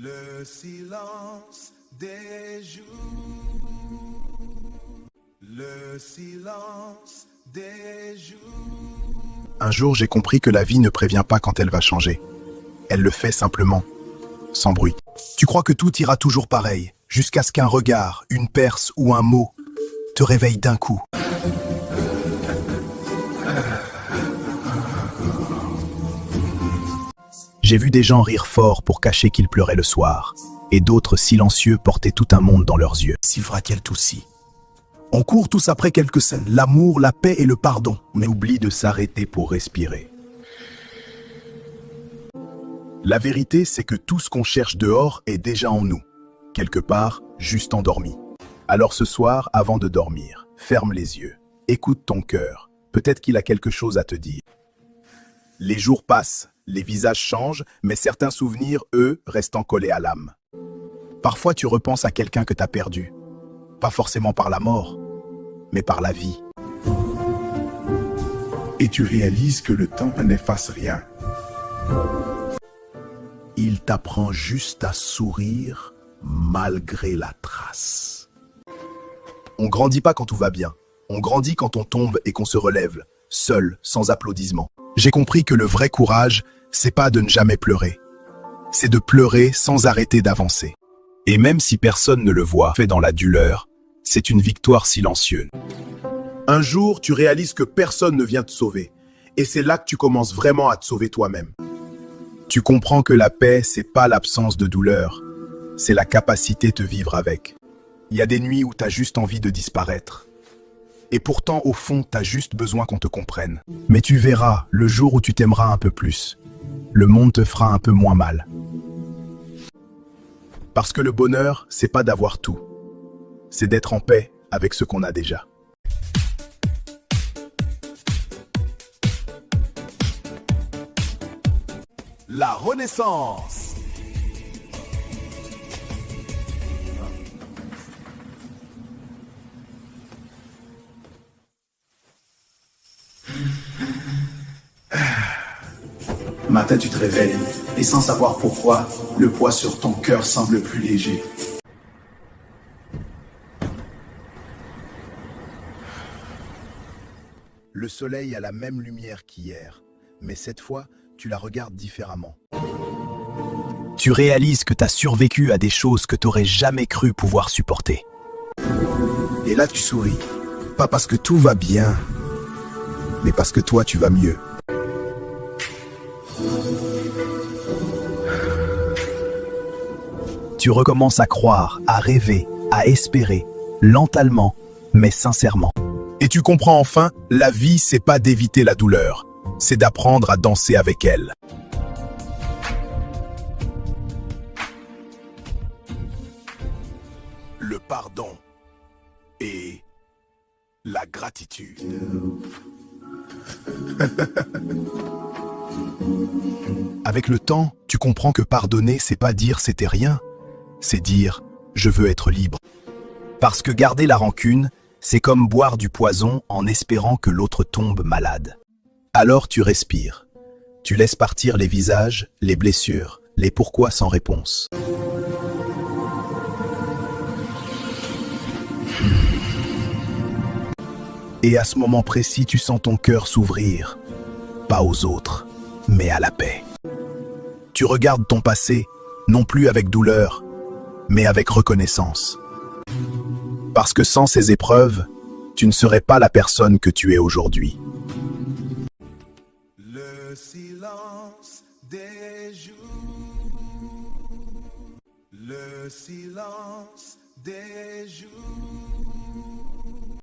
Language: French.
Le silence des jours. Le silence des jours. Un jour, j'ai compris que la vie ne prévient pas quand elle va changer. Elle le fait simplement, sans bruit. Tu crois que tout ira toujours pareil, jusqu'à ce qu'un regard, une perce ou un mot te réveille d'un coup. J'ai vu des gens rire fort pour cacher qu'ils pleuraient le soir, et d'autres silencieux porter tout un monde dans leurs yeux. Sylvra-t-elle aussi? On court tous après quelques scènes, l'amour, la paix et le pardon, mais oublie de s'arrêter pour respirer. La vérité, c'est que tout ce qu'on cherche dehors est déjà en nous, quelque part, juste endormi. Alors ce soir, avant de dormir, ferme les yeux, écoute ton cœur, peut-être qu'il a quelque chose à te dire. Les jours passent, les visages changent, mais certains souvenirs, eux, restent collés à l'âme. Parfois, tu repenses à quelqu'un que t'as perdu, pas forcément par la mort, mais par la vie. Et tu réalises que le temps n'efface rien. Il t'apprend juste à sourire malgré la trace. On grandit pas quand tout va bien. On grandit quand on tombe et qu'on se relève, seul, sans applaudissements. J'ai compris que le vrai courage, c'est pas de ne jamais pleurer. C'est de pleurer sans arrêter d'avancer. Et même si personne ne le voit, fait dans la douleur, c'est une victoire silencieuse. Un jour, tu réalises que personne ne vient te sauver. Et c'est là que tu commences vraiment à te sauver toi-même. Tu comprends que la paix, c'est pas l'absence de douleur. C'est la capacité de vivre avec. Il y a des nuits où t'as juste envie de disparaître. Et pourtant, au fond, t'as juste besoin qu'on te comprenne. Mais tu verras, le jour où tu t'aimeras un peu plus, le monde te fera un peu moins mal. Parce que le bonheur, c'est pas d'avoir tout. C'est d'être en paix avec ce qu'on a déjà. La Renaissance. Matin, tu te réveilles, et sans savoir pourquoi, le poids sur ton cœur semble plus léger. Le soleil a la même lumière qu'hier, mais cette fois, tu la regardes différemment. Tu réalises que tu as survécu à des choses que tu n'aurais jamais cru pouvoir supporter. Et là, tu souris. Pas parce que tout va bien, mais parce que toi, tu vas mieux. Tu recommences à croire, à rêver, à espérer, lentement, mais sincèrement. Et tu comprends enfin, la vie, c'est pas d'éviter la douleur, c'est d'apprendre à danser avec elle. Le pardon et la gratitude. Avec le temps, tu comprends que pardonner, c'est pas dire c'était rien, c'est dire je veux être libre. Parce que garder la rancune, c'est comme boire du poison en espérant que l'autre tombe malade. Alors tu respires. Tu laisses partir les visages, les blessures, les pourquoi sans réponse. Et à ce moment précis, tu sens ton cœur s'ouvrir. Pas aux autres, mais à la paix. Tu regardes ton passé, non plus avec douleur, mais avec reconnaissance. Parce que sans ces épreuves, tu ne serais pas la personne que tu es aujourd'hui. Le silence des jours. Le silence des jours.